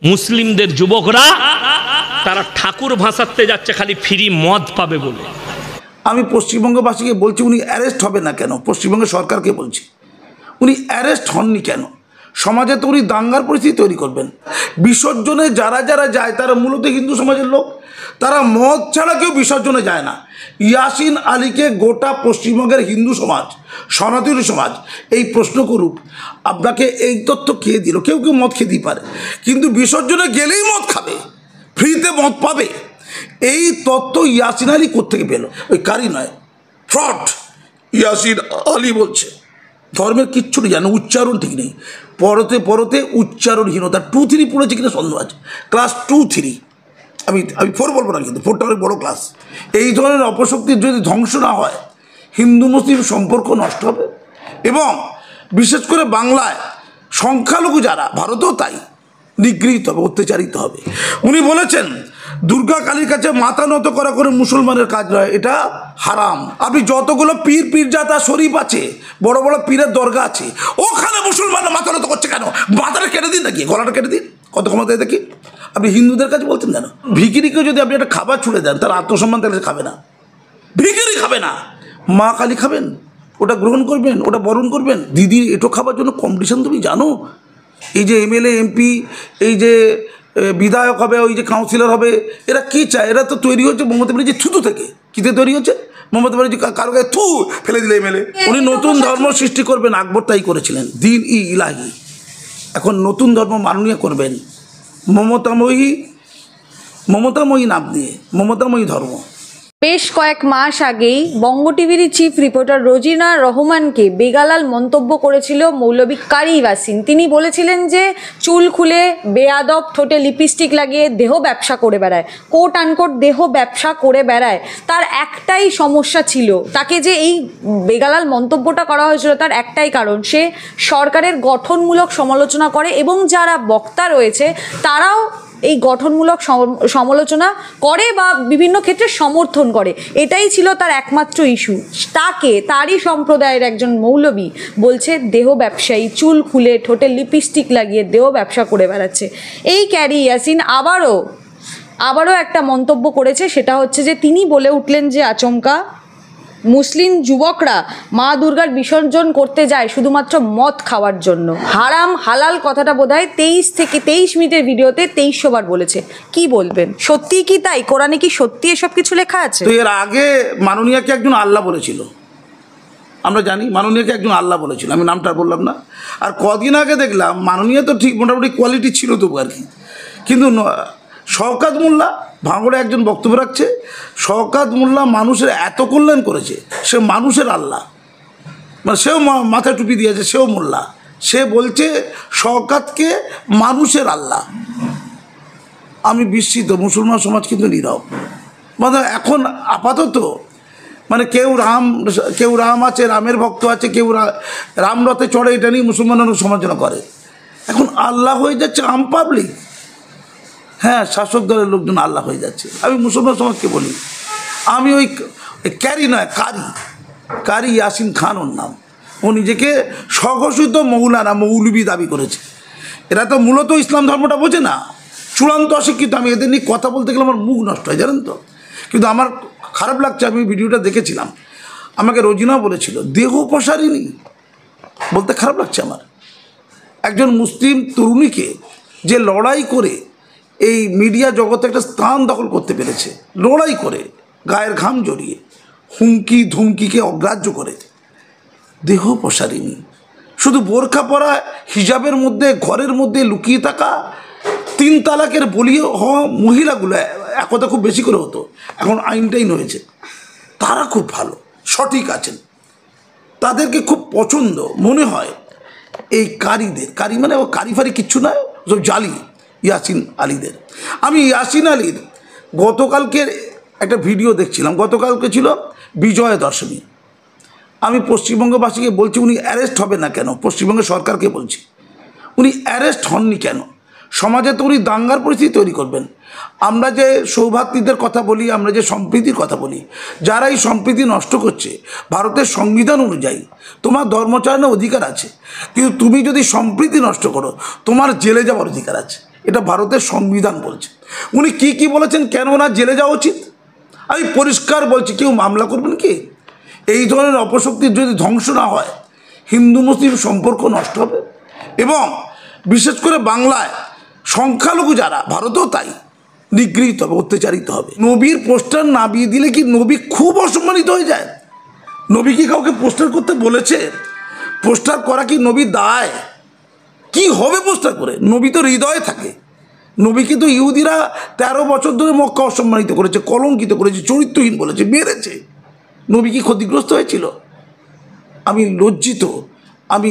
মুসলিমদের যুবকরা তারা ঠাকুর ভাসাতে যাচ্ছে খালি ফ্রি মদ পাবে বলে। আমি পশ্চিমবঙ্গবাসীকে বলছি, উনি অ্যারেস্ট হবে না কেন? পশ্চিমবঙ্গ সরকারকে বলছি, উনি অ্যারেস্ট হননি কেন? সমাজে তো উনি দাঙ্গার পরিস্থিতি তৈরি করবেন। বিসর্জনে যারা যারা যায় তারা মূলত হিন্দু সমাজের লোক, তারা মদ ছাড়া কেউ বিসর্জনে যায় না। ইয়াসিন আলীকে গোটা পশ্চিমবঙ্গের হিন্দু সমাজ, সনাতনী সমাজ এই প্রশ্ন করুক, আপনাকে এই তথ্য কে দিল? কেউ কেউ মদ খেতেই পারে, কিন্তু বিসর্জনে গেলেই মদ খাবে, ফ্রিতে মদ পাবে, এই তথ্য ইয়াসিন আলী কোত্থেকে পেল? ওই কারি নয়, ফ্রড ইয়াসিন আলী বলছে। ধর্মের কিচ্ছু নেই, জানো, উচ্চারণ ঠিক নেই, পরতে পরতে উচ্চারণহীনতা। 2-3 পড়েছে কিনা সন্দেহ আছে, ক্লাস 2-3, আমি 4 বলবো না, কিন্তু 4টা অনেক বড়ো ক্লাস। এই ধরনের অপশক্তির যদি ধ্বংস না হয়, হিন্দু মুসলিম সম্পর্ক নষ্ট হবে, এবং বিশেষ করে বাংলায় সংখ্যালঘু যারা, ভারতেও তাই, নিগৃহীত হবে, অত্যাচারিত হবে। উনি বলেছেন দুর্গা কালীর কাছে মাথা নত করা করে মুসলমানের কাজ নয়, এটা হারাম। আপনি যতগুলো পীর পীরজাদা শরীফ আছে, বড় বড় পীরের দরগা আছে, ওখানে মুসলমানরা মাথা নত করছে কেন? মাথাটা কেটে দিন নাকি, গলাটা কেটে দিন, কত ক্ষমতা দেখি। আপনি হিন্দুদের কাছে বলছেন কেন? ভিখিরিকে যদি আপনি একটা খাবার ছুড়ে দেন, তার আত্মসম্মান তাহলে খাবে না, ভিখিরি খাবে না, মা কালী খাবেন, ওটা গ্রহণ করবেন, ওটা বরণ করবেন। দিদি এটো খাবার জন্য কম্পিটিশন তুমি জানো? এই যে এমএলএ এমপি, এই যে বিধায়ক হবে, ওই যে কাউন্সিলর হবে, এরা কী চায়? এরা তো তৈরি হচ্ছে মমতা ব্যানার্জি থুতু থেকে। কীতে তৈরি হচ্ছে? মমতা ব্যানার্জি কারো গায়ে থু ফেলে দিলে এমএলএ। উনি নতুন ধর্ম সৃষ্টি করবেন, আকবর তাই করেছিলেন, দিন ই ইলাহি। এখন নতুন ধর্ম মাননীয় করবেন, মমতাময়ী নাম দিয়ে, মমতাময়ী ধর্ম। বেশ কয়েক মাস আগেই বঙ্গ টিভির চিফ রিপোর্টার রোজিনা রহমানকে বেগালাল মন্তব্য করেছিল মৌলবী কারি ইয়াসিন। তিনি বলেছিলেন যে চুল খুলে বেয়াদব ঠোঁটে লিপস্টিক লাগিয়ে দেহ ব্যবসা করে বেড়ায়, কোট আনকোট দেহ ব্যবসা করে বেড়ায়। তার একটাই সমস্যা ছিল, তাকে যে এই বেগালাল মন্তব্যটা করা হয়েছিল তার একটাই কারণ, সে সরকারের গঠনমূলক সমালোচনা করে এবং যারা বক্তা রয়েছে তারাও এই গঠনমূলক সমালোচনা করে বা বিভিন্ন ক্ষেত্রে সমর্থন করে, এটাই ছিল তার একমাত্র ইস্যু। তাকে তারই সম্প্রদায়ের একজন মৌলবী বলছে দেহ ব্যবসায়ী, চুল খুলে ঠোঁটে লিপস্টিক লাগিয়ে দেহ ব্যবসা করে বেড়াচ্ছে। এই ক্যারি ইয়াসিন আবারও একটা মন্তব্য করেছে, সেটা হচ্ছে যে তিনি বলে উঠলেন যে আচমকা মুসলিম যুবকরা মা দুর্গার বিসর্জন করতে যায় শুধুমাত্র মদ খাওয়ার জন্য। হারাম হালাল কথাটা বোধহয় 23 মিনিটের ভিডিওতে 2300 বার বলেছে। কি বলবেন, সত্যি কি তাই? কোরআনে কি সত্যি এসব কিছু লেখা আছে? তো এর আগে মাননীয়াকে একজন আল্লাহ বলেছিল, আমরা জানি মাননীয়াকে একজন আল্লাহ বলেছিল, আমি নামটা বললাম না। আর কদিন আগে দেখলাম মাননীয়া তো ঠিক মোটামুটি কোয়ালিটি ছিল তবু আর কি, কিন্তু শওকাত মোল্লা ভাঙড়ে একজন বক্তব্য রাখছে, শওকাত মোল্লা মানুষের এত কল্যাণ করেছে, সে মানুষের আল্লাহ, মানে সেও মাথা টুপি দিয়েছে, সেও মোল্লা, সে বলছে শওকাতকে মানুষের আল্লাহ। আমি বিস্মিত, মুসলমান সমাজ কিন্তু নীরব। মানে এখন আপাতত মানে কেউ রাম আছে, রামের ভক্ত আছে, কেউ রামরথে চড়ে, এটা নিয়ে মুসলমানরা সমালোচনা করে। এখন আল্লাহ হয়ে যাচ্ছে আম পাবলিক। হ্যাঁ, শাসক দলের লোকজন আল্লাহ হয়ে যাচ্ছে। আমি মুসলমান সমাজকে বলি, আমি ওই ক্যারি নয়, কারি ইয়াসিন খান ওর নাম, ও নিজেকে স্বঘোষিত মৌলবী দাবি করেছে। এরা তো মূলত ইসলাম ধর্মটা বোঝে না, চূড়ান্ত অশিক্ষিত। আমি এদের নিয়ে কথা বলতে গেলে আমার মুখ নষ্ট হয়, জানেন তো। কিন্তু আমার খারাপ লাগছে, আমি ভিডিওটা দেখেছিলাম, আমাকে রোজিনা বলেছিল দেহ প্রসারিণী, বলতে খারাপ লাগছে আমার। একজন মুসলিম তরুণীকে যে লড়াই করে এই মিডিয়া জগতে একটা স্থান দখল করতে পেরেছে, লড়াই করে গায়ের ঘাম জড়িয়ে, হুমকি ধুমকিকে অগ্রাহ্য করে, দেহ প্রসারিণী, শুধু বোরখা পরা, হিজাবের মধ্যে ঘরের মধ্যে লুকিয়ে থাকা, 3 তালাকের বলি হওয়া মহিলাগুলো একথা খুব বেশি করে হতো, এখন আইনটাইন হয়েছে, তারা খুব ভালো সঠিক আছেন, তাদেরকে খুব পছন্দ মনে হয় এই কারি মানে ও কারি ফারি কিচ্ছু নয়, সব জালি ইয়াসিন আলীদের। আমি ইয়াসিন আলীর গতকালকের একটা ভিডিও দেখছিলাম, গতকালকে ছিল বিজয়া দশমী। আমি পশ্চিমবঙ্গবাসীকে বলছি, উনি অ্যারেস্ট হবে না কেন? পশ্চিমবঙ্গের সরকারকে বলছি, উনি অ্যারেস্ট হননি কেন? সমাজে তো উনি দাঙ্গার পরিস্থিতি তৈরি করবেন। আমরা যে সৌভাতৃত্বের কথা বলি, আমরা যে সম্প্রীতির কথা বলি, যারা এই সম্প্রীতি নষ্ট করছে, ভারতের সংবিধান অনুযায়ী তোমার ধর্মচারণের অধিকার আছে, কিন্তু তুমি যদি সম্প্রীতি নষ্ট করো তোমার জেলে যাওয়ার অধিকার আছে। এটা ভারতের সংবিধান বলছে। উনি কি বলেছেন, কেন না জেলে যাওয়া উচিত? আমি পরিষ্কার বলছি, কেউ মামলা করবেন কি? এই ধরনের অপশক্তির যদি ধ্বংস না হয়, হিন্দু মুসলিম সম্পর্ক নষ্ট হবে, এবং বিশেষ করে বাংলায় সংখ্যালঘু যারা, ভারতেও তাই, নিগৃহীত হবে, অত্যাচারিত হবে। নবীর পোস্টার নামিয়ে দিলে কি নবী খুব অসম্মানিত হয়ে যায়? নবী কি কাউকে পোস্টার করতে বলেছে? পোস্টার করা কি নবীর দায়? কি হবে পোস্টার করে? নবী তো হৃদয়ে থাকে। নবীকে তো ইহুদিরা 13 বছর ধরে মক্কা অসম্মানিত করেছে, কলঙ্কিত করেছে, চরিত্রহীন বলেছে, মেরেছে। নবী কি ক্ষতিগ্রস্ত হয়েছিল? আমি লজ্জিত। আমি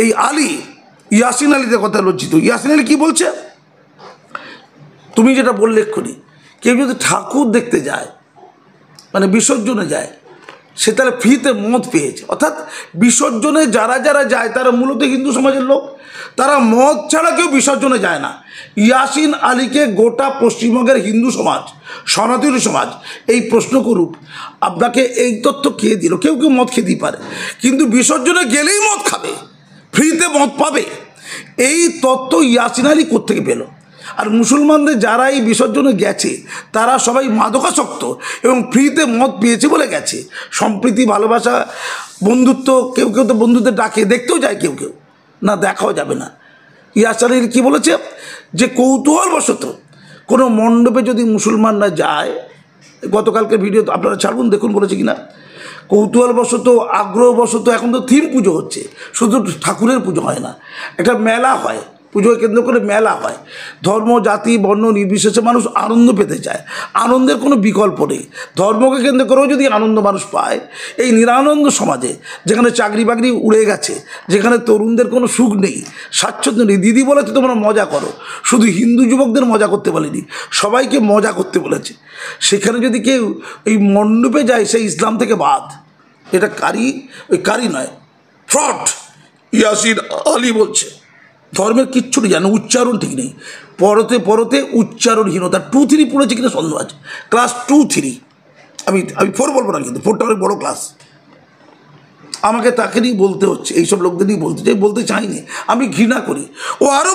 এই আলী, ইয়াসিন আলীদের কথা লজ্জিত। ইয়াসিন আলী কী বলছে? তুমি যেটা বললে এক্ষুনি, কেউ যদি ঠাকুর দেখতে যায়, মানে বিসর্জনে যায়, সে তাহলে ফ্রিতে মদ পেয়েছে। অর্থাৎ বিসর্জনে যারা যায় তারা মূলত হিন্দু সমাজের লোক, তারা মদ ছাড়া কেউ বিসর্জনে যায় না। ইয়াসিন আলীকে গোটা পশ্চিমবঙ্গের হিন্দু সমাজ, সনাতনী সমাজ এই প্রশ্ন করুক, আপনাকে এই তথ্য কে দিল? কেউ মদ খেতেই পারে, কিন্তু বিসর্জনে গেলেই মদ খাবে, ফ্রিতে মদ পাবে, এই তথ্য ইয়াসিন আলী কোত্থেকে পেল? আর মুসলমানদের যারা এই বিসর্জনে গেছে তারা সবাই মাদকাসক্ত এবং ফ্রিতে মদ পেয়েছে বলে গেছে। সম্প্রীতি, ভালোবাসা, বন্ধুত্ব, কেউ তো বন্ধুদের ডাকে, দেখতেও যায়, কেউ না, দেখাও যাবে না। ইয়াসিন আলী কী বলেছে? যে কৌতূহলবশত কোনো মণ্ডপে যদি মুসলমানরা যায়, গতকালকে ভিডিও আপনারা ছাড়ুন, দেখুন বলেছে কিনা, কৌতূহলবশত, আগ্রহবশত, এখন তো থিম পুজো হচ্ছে, শুধু ঠাকুরের পুজো হয় না, একটা মেলা হয়, পুজোকে কেন্দ্র করে মেলা হয়, ধর্ম, জাতি, বর্ণ নির্বিশেষে মানুষ আনন্দ পেতে চায়। আনন্দের কোনো বিকল্প নেই। ধর্মকে কেন্দ্র করেও যদি আনন্দ মানুষ পায়, এই নিরানন্দ সমাজে যেখানে চাকরি বাকরি উড়ে গেছে, যেখানে তরুণদের কোনো সুখ নেই, স্বাচ্ছন্দ্য নেই, দিদি বলেছে তোমরা মজা করো, শুধু হিন্দু যুবকদের মজা করতে বলেনি, সবাইকে মজা করতে বলেছে। সেখানে যদি কেউ এই মণ্ডপে যায়, সেই ইসলাম থেকে বাদ। এটা কারি নয়, ফ্রড। ইয়াসিন আলী বলছে ধর্মের কিচ্ছু নেই, জানো, উচ্চারণ ঠিক নেই, পরতে উচ্চারণহীনতা। 2-3 পড়েছে কিনা সন্দেহ আছে, ক্লাস 2-3, আমি 4 বলবো না, কিন্তু 4টা অনেক বড়ো ক্লাস। আমাকে তাকে নিয়েই বলতে হচ্ছে, এইসব লোকদের নিয়ে বলতে চাইনি, আমি ঘৃণা করি। ও আরও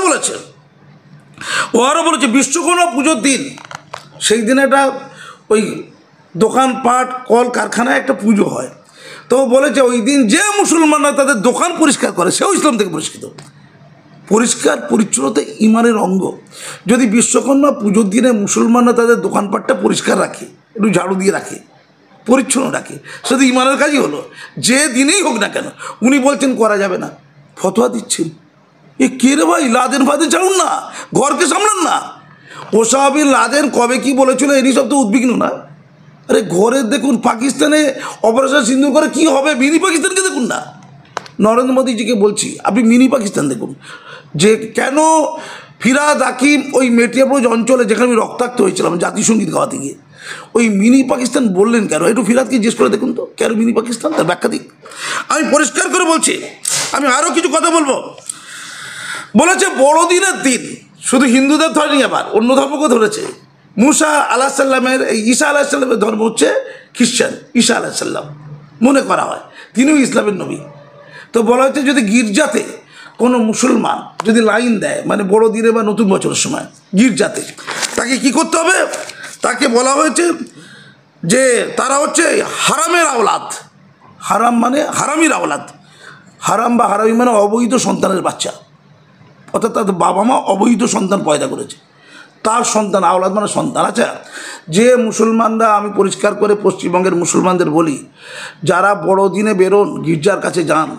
বলেছে বিশ্বকর্মা পুজোর দিন, সেই দিনে একটা ওই দোকানপাট, কল কারখানায় একটা পুজো হয়, তো বলেছে ওই দিন যে মুসলমানরা তাদের দোকান পরিষ্কার করে সেও ইসলাম থেকে পুরস্কৃত। পরিষ্কার পরিচ্ছন্নতা ইমানের অঙ্গ। যদি বিশ্বকর্মা পুজোর দিনে মুসলমানরা তাদের দোকানপাটটা পরিষ্কার রাখে, একটু ঝাড়ু দিয়ে রাখে, পরিচ্ছন্ন রাখে, শুধু ইমানের কাজই হলো, যে দিনেই হোক না কেন। উনি বলছেন করা যাবে না, ফতোয়া দিচ্ছেন। এ কে রে ভাই? লাদেন ছাড়ুন না, ঘরকে সামলান না। ওসামা লাদেন কবে কি বলেছিল এরই সব তো উদ্বিগ্ন না। আরে ঘরের দেখুন, পাকিস্তানে অপারেশন সিন্দুর করে কি হবে, মিনি পাকিস্তানকে দেখুন না। নরেন্দ্র মোদীজিকে বলছি, আপনি মিনি পাকিস্তান দেখুন, যে কেন ফিরাদ হাকিম ওই মেটিয়াপুর অঞ্চলে, যেখানে আমি রক্তাক্ত হয়েছিলাম জাতীয়সঙ্গীত গাওয়াতে গিয়ে, ওই মিনি পাকিস্তান বললেন কেন? একটু ফিরাদকে জিজ্ঞেস করে দেখুন তো, কেন মিনি পাকিস্তান, তার ব্যাখ্যা দিক। আমি পরিষ্কার করে বলছি, আমি আরও কিছু কথা বলবো। বলেছে বড়দিনের দিন শুধু হিন্দুদের ধরেনি, আবার অন্য ধর্মকেও ধরেছে। মুসা আলাহিসাল্লামের, এই ঈসা আলাহিসাল্লামের ধর্ম হচ্ছে খ্রিস্টান, ঈসা আলাহিসাল্লাম মনে করা হয়, তিনিও ইসলামের নবী। তো বলা হচ্ছে যদি গির্জাতে কোনো মুসলমান যদি লাইন দেয়, মানে বড়দিনে বা নতুন বছরের সময় গির্জাতে, তাকে কি করতে হবে? তাকে বলা হয়েছে যে তারা হচ্ছে হারামের আওলাদ। হারাম মানে হারামির আওলাদ। হারাম বা হারামি মানে অবৈধ সন্তানের বাচ্চা, অর্থাৎ তাদের বাবা মা অবৈধ সন্তান পয়দা করেছে, তার সন্তান। আওলাদ মানে সন্তান। আচ্ছা, যে মুসলমানরা, আমি পরিষ্কার করে পশ্চিমবঙ্গের মুসলমানদের বলি, যারা বড়দিনে বেরোন, গির্জার কাছে যান,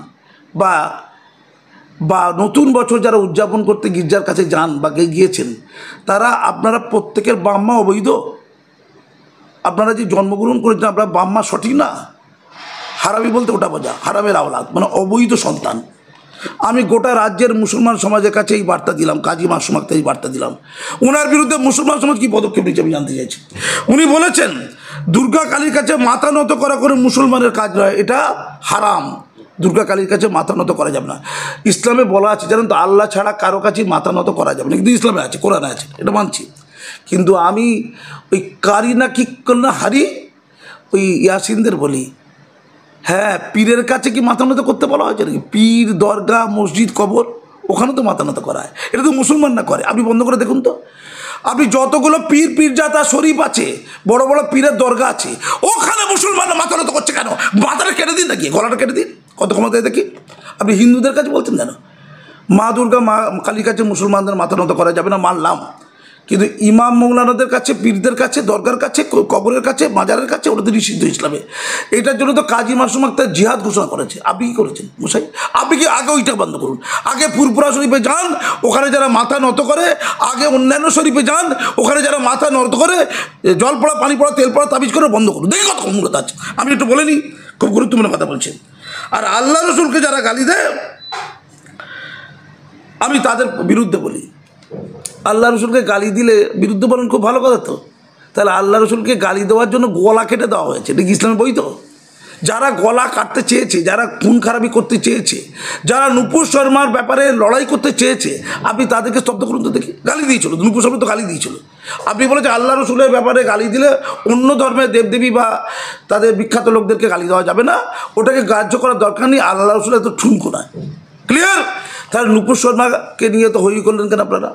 বা নতুন বছর যারা উদযাপন করতে গির্জার কাছে যান বা গিয়েছেন, তারা, আপনারা প্রত্যেকের বাম্মা অবৈধ। আপনারা যে জন্মগ্রহণ করেছেন, আপনার বাম্মা সঠিক না। হারামি বলতে ওটা বোঝা, হারামের আওলাদ মানে অবৈধ সন্তান। আমি গোটা রাজ্যের মুসলমান সমাজের কাছে এই বার্তা দিলাম, কাজী মাসুম আক্তার এই বার্তা দিলাম। ওনার বিরুদ্ধে মুসলমান সমাজ কী পদক্ষেপ নিচ্ছে আমি জানতে চাইছি। উনি বলেছেন দুর্গা কালীর কাছে মাথা নত করা করে মুসলমানের কাজ নয়, এটা হারাম। দুর্গা কালীর কাছে মাথা নত করা যাবে না। ইসলামে বলা আছে, জানেন তো, আল্লাহ ছাড়া কারো কাছে মাথা নত করা যাবে না, কিন্তু ইসলামে আছে, কোরআনে আছে, এটা মানছি। কিন্তু আমি ওই কারি না কি না হারি ওই ইয়াসিনদের বলি, হ্যাঁ, পীরের কাছে কি মাথা নত করতে বলা হয়েছে নাকি? পীর, দরগা, মসজিদ, কবর, ওখানে তো মাথা নত করা হয়, এটা তো মুসলমানরা করে। আপনি বন্ধ করে দেখুন তো, আপনি যতগুলো পীরজাদা শরীফ আছে, বড় বড় পীরের দরগা আছে, ওখানে মুসলমানরা মাথা নত করছে কেন? মাথাটা কেটে দিন নাকি, গলাটা কেটে দিন, কত ক্ষমতা দেখি। আপনি হিন্দুদের কাছে বলছেন কেন মা দুর্গা মা কালীর কাছে মুসলমানদের মাথা নত করা যাবে না, মানলাম, কিন্তু ইমাম মৌলানাদের কাছে, পীরদের কাছে, দরগার কাছে, কবরের কাছে, মাজারের কাছে ওটা তো নিষিদ্ধ ইসলামে। এটার জন্য তো কাজী মাসুম আক্তার জিহাদ ঘোষণা করেছে। আপনি কী করেছেন মশাই? আপনি কি আগে ওইটা বন্ধ করুন, আগে ফুরপুরা শরীফে যান, ওখানে যারা মাথা নত করে, আগে অন্যান্য শরীফে যান, ওখানে যারা মাথা নত করে, জল পড়া, পানি পড়া, তেল পড়া, তাবিজ করে বন্ধ করুন। দেখি কত মূলত আছে। আমি একটু বলে নিই, খুব গুরুত্বপূর্ণ কথা বলছেন। আর আল্লাহ রসুলকে যারা গালি দেয়, আমি তাদের বিরুদ্ধে বলি। আল্লাহ রসুলকে গালি দিলে বিরুদ্ধে বলেন, খুব ভালো কথা তো। তাহলে আল্লাহ রসুলকে গালি দেওয়ার জন্য গলা কেটে দেওয়া হয়েছে, এটা কি ইসলামের বই? তো যারা গলা কাটতে চেয়েছে, যারা খুন খারাপি করতে চেয়েছে, যারা নুপুর শর্মার ব্যাপারে লড়াই করতে চেয়েছে, আপনি তাদেরকে স্তব্ধ করুন তো দেখি। গালি দিয়েছিল নুপুর শর্মা, তো গালি দিয়েছিল। আপনি বলেছে আল্লাহ রসুলের ব্যাপারে গালি দিলে অন্য ধর্মের দেবদেবী বা তাদের বিখ্যাত লোকদেরকে গালি দেওয়া যাবে না, ওটাকে গ্রাহ্য করার দরকার নেই, আল্লাহ রসুলের তো ঠুনকো না। ক্লিয়ার? তাহলে নুপুর শর্মাকে নিয়ে তো হই করলেন কেন আপনারা?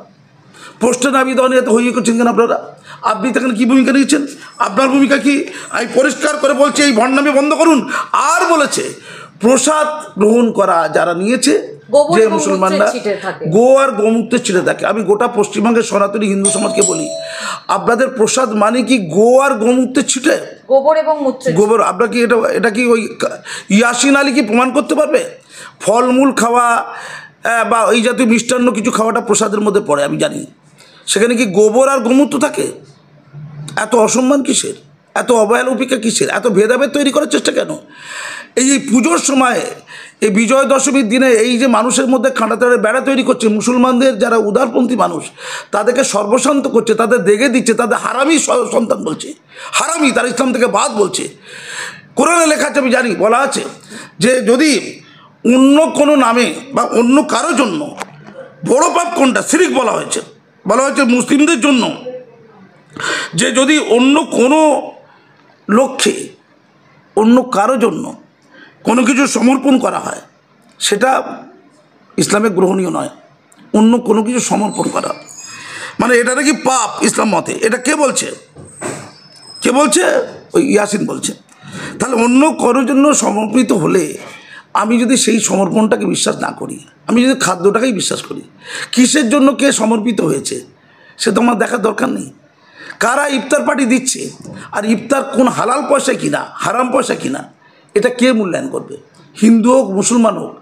পোস্টে নাবি দেওয়া নিয়ে তো হই করছেন কেন আপনারা? আপনি সেখানে কী ভূমিকা নিয়েছেন? আপনার ভূমিকা কি? আমি পরিষ্কার করে বলছি, এই ভণ্ডামি বন্ধ করুন। আর বলেছে প্রসাদ গ্রহণ করা যারা নিয়েছে, যে মুসলমানরা গো আর গোমূত্রের ছিটে থাকে। আমি গোটা পশ্চিমবঙ্গের সনাতনী হিন্দু সমাজকে বলি, আপনাদের প্রসাদ মানে কি গো আর গোমূত্রের ছিটে? গোবর এবং গোবর। আপনার কি এটা কি ওই ইয়াসিন আলী কি প্রমাণ করতে পারবে? ফলমূল খাওয়া বা এই জাতীয় মিষ্টান্ন কিছু খাওয়াটা প্রসাদের মধ্যে পড়ে, আমি জানি। সেখানে কি গোবর আর গোমূত্র থাকে? এত অসম্মান কিসের? এত অবহেলা উপেক্ষা কিসের? এত ভেদাভেদ তৈরি করার চেষ্টা কেন? এই পুজোর সময়, এই বিজয় দশমীর দিনে এই যে মানুষের মধ্যে খাঁটাতাড়ের বেড়া তৈরি করছে, মুসলমানদের যারা উদারপন্থী মানুষ তাদেরকে সর্বশান্ত করছে, তাদের দেখে দিচ্ছে, তাদের হারামি সন্তান বলছে, হারামি, তার ইসলাম থেকে বাদ বলছে। কোরআনে লেখা আছে, আমি জানি, বলা আছে যে যদি অন্য কোনো নামে বা অন্য কারোর জন্য বড় পাপ কোনটা? শিরক বলা হয়েছে মুসলিমদের জন্য, যে যদি অন্য কোনো লক্ষ্যে অন্য কারোর জন্য কোনো কিছু সমর্পণ করা হয়, সেটা ইসলামে গ্রহণীয় নয়। অন্য কোনো কিছু সমর্পণ করা মানে এটা নাকি পাপ ইসলাম মতে। এটা কে বলছে? কে বলছে? ওই ইয়াসিন বলছে। তাহলে অন্য কারোর জন্য সমর্পিত হলে আমি যদি সেই সমর্পণটাকে বিশ্বাস না করি, আমি যদি খাদ্যটাকেই বিশ্বাস করি, কিসের জন্য কে সমর্পিত হয়েছে সে তো আমার দেখার দরকার নেই। কারা ইফতার পার্টি দিচ্ছে, আর ইফতার কোন হালাল পয়সা কিনা হারাম পয়সা কিনা, এটা কে মূল্যায়ন করবে? হিন্দু হোক মুসলমান হোক,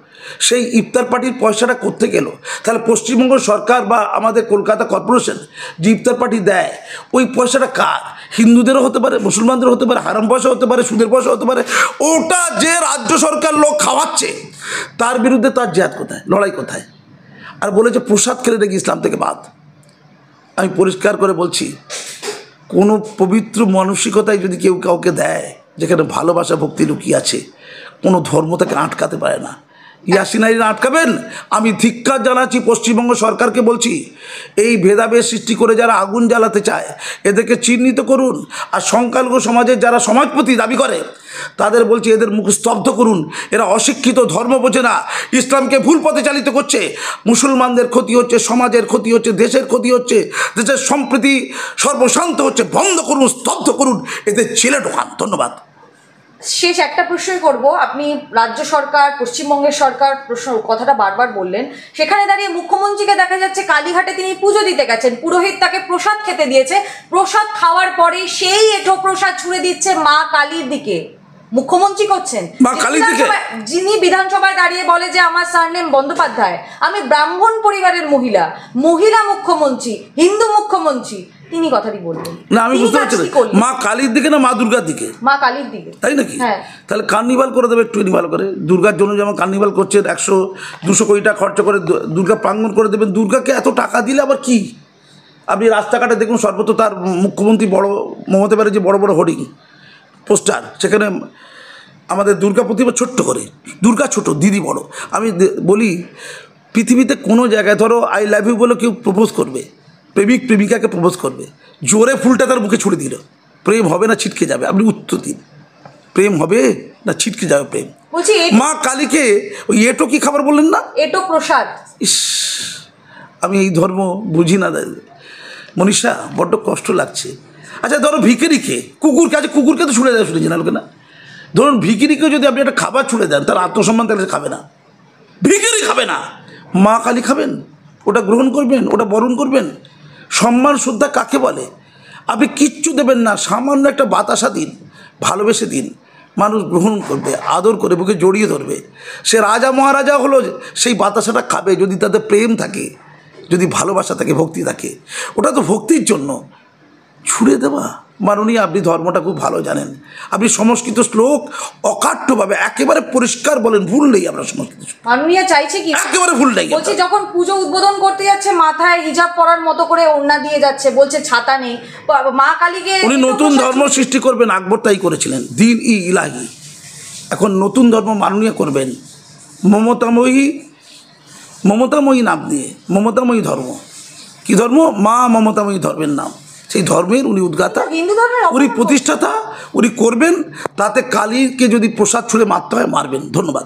সেই ইফতার পার্টির পয়সাটা করতে গেল, তাহলে পশ্চিমবঙ্গ সরকার বা আমাদের কলকাতা কর্পোরেশন যে ইফতার পার্টি দেয়, ওই পয়সাটা কার? হিন্দুদেরও হতে পারে, মুসলমানদেরও হতে পারে, হারাম পয়সা হতে পারে, সুদের পয়সা হতে পারে। ওটা যে রাজ্য সরকার লোক খাওয়াচ্ছে, তার বিরুদ্ধে তার জিহাদ কোথায়, লড়াই কোথায়? আর বলেছে প্রসাদ খেলে দেখি ইসলাম থেকে বাদ। আমি পরিষ্কার করে বলছি, কোনো পবিত্র মানসিকতায় যদি কেউ কাউকে দেয়, যেখানে ভালোবাসা ভক্তি লুকিয়ে আছে, কোনো ধর্ম তাকে আটকাতে পারে না। ইয়াসিন আলীরা আটকাবেন? আমি ধিক্কার জানাচ্ছি পশ্চিমবঙ্গ সরকারকে, বলছি এই ভেদাভেদ সৃষ্টি করে যারা আগুন জ্বালাতে চায়, এদেরকে চিহ্নিত করুন। আর সংখ্যালঘু সমাজের যারা সমাজপতি দাবি করে, তাদের বলছি এদের মুখ স্তব্ধ করুন। এরা অশিক্ষিত, ধর্ম বোঝে না, ইসলামকে ভুল পথে চালিত করছে। মুসলমানদের ক্ষতি হচ্ছে, সমাজের ক্ষতি হচ্ছে, দেশের ক্ষতি হচ্ছে, দেশের সম্প্রীতি সর্বশান্ত হচ্ছে। বন্ধ করুন, স্তব্ধ করুন, এদের ছেলে ঢোকান। ধন্যবাদ। শেষ একটা প্রশ্নই করব। আপনি রাজ্য সরকার, পশ্চিমবঙ্গের সরকার কথাটা বারবার বললেন, সেখানে দাঁড়িয়ে মুখ্যমন্ত্রীকে দেখা যাচ্ছে কালীঘাটে তিনি পুজো দিতে গেছেন, পুরোহিত তাকে প্রসাদ খেতে দিয়েছে, প্রসাদ খাওয়ার পরে সেই এঁঠো প্রসাদ ছুঁড়ে দিচ্ছে মা কালীর দিকে। মুখ্যমন্ত্রী করছেন, যিনি বিধানসভায় দাঁড়িয়ে বলে যে আমার সারনেম বন্দ্যোপাধ্যায়, আমি ব্রাহ্মণ পরিবারের মহিলা, মহিলা মুখ্যমন্ত্রী, হিন্দু মুখ্যমন্ত্রী, তিনি কথাটি বলবেন না। আমি বুঝতে পারছি মা কালীর দিকে না মা দুর্গার দিকে? মা কালীর দিকে। তাই নাকি? তাহলে কার্নিভাল করে দেবে, একটু ইনভাল করে। দুর্গার জন্য যেমন কার্নিভাল করছেন, 100-200 কোটি টাকা খরচা করে দুর্গা প্রাঙ্গণ করে দেবেন। দুর্গাকে এত টাকা দিলে আবার কি? আপনি রাস্তাঘাটে দেখুন, সর্বত্র তার মুখ্যমন্ত্রী বড় মমতা ব্যানার্জি বড় বড় হোর্ডিং পোস্টার, সেখানে আমাদের দুর্গা প্রতিভা ছোট্ট করে, দুর্গা ছোট, দিদি বড়। আমি বলি, পৃথিবীতে কোনো জায়গায় ধরো আই লাভ ইউ বলে কেউ প্রপোজ করবে, প্রেমিক প্রেমিকাকে প্রপোজ করবে, জোরে ফুলটা তার মুখে ছুড়ে দিল, প্রেম হবে না ছিটকে যাবে? আপনি উত্তর দিন, প্রেম হবে না ছিটকে যাবে? প্রেম বলছি মা কালীকে ওই এটো কি খাবার বললেন না? এটো প্রসাদ। ইস, আমি এই ধর্ম বুঝি না দাদা মনীষা, বড্ড কষ্ট লাগছে। আচ্ছা ধরো ভিখিরিকে, কুকুরকে তো ছুড়ে দেয়, শুনেছি না লোকে না? ধরুন ভিখিরিকেও যদি আপনি একটা খাবার ছুড়ে দেন, তার আত্মসম্মান তাহলে খাবে না, ভিখিরি খাবে না, মা কালী খাবেন, ওটা গ্রহণ করবেন, ওটা বরণ করবেন। সম্মান শ্রদ্ধা কাকে বলে? আপনি কিচ্ছু দেবেন না, সামান্য একটা বাতাসা দিন, ভালোবেসে দিন, মানুষ গ্রহণ করবে, আদর করে বুকে জড়িয়ে ধরবে। সে রাজা মহারাজা হলো, সেই বাতাসাটা খাবে যদি তাদের প্রেম থাকে, যদি ভালোবাসা থাকে, ভক্তি থাকে। ওটা তো ভক্তির জন্য। ছুড়ে দেওয়া মাননীয়, আপনি ধর্মটা খুব ভালো জানেন, আপনি সংস্কৃত শ্লোক অকাট্যভাবে একেবারে পরিষ্কার বলেন, ভুল নেই আপনার সংস্কৃত মাননীয় চাইছে কি, একেবারে ভুল নেই। বলছি যখন পুজো উদ্বোধন করতে যাচ্ছে মাথায় হিজাব পরার মতো করে ওড়না দিয়ে যাচ্ছে, বলছে ছাতা নেই, মা কালীকে উনি নতুন ধর্ম সৃষ্টি করবেন, আকবর তাই করেছিলেন, দিন ই ইলাহি। এখন নতুন ধর্ম মাননীয় করবেন, মমতাময়ী নাম দিয়ে, মমতাময়ী ধর্ম। কি ধর্ম? মা মমতাময়ী ধর্মের নাম। সেই ধর্মের উনি উদ্গাতা, হিন্দু ধর্মের উনি প্রতিষ্ঠাতা, উনি করবেন। তাতে কালীকে যদি প্রসাদ ছুঁড়ে মারতে হয় মারবেন। ধন্যবাদ।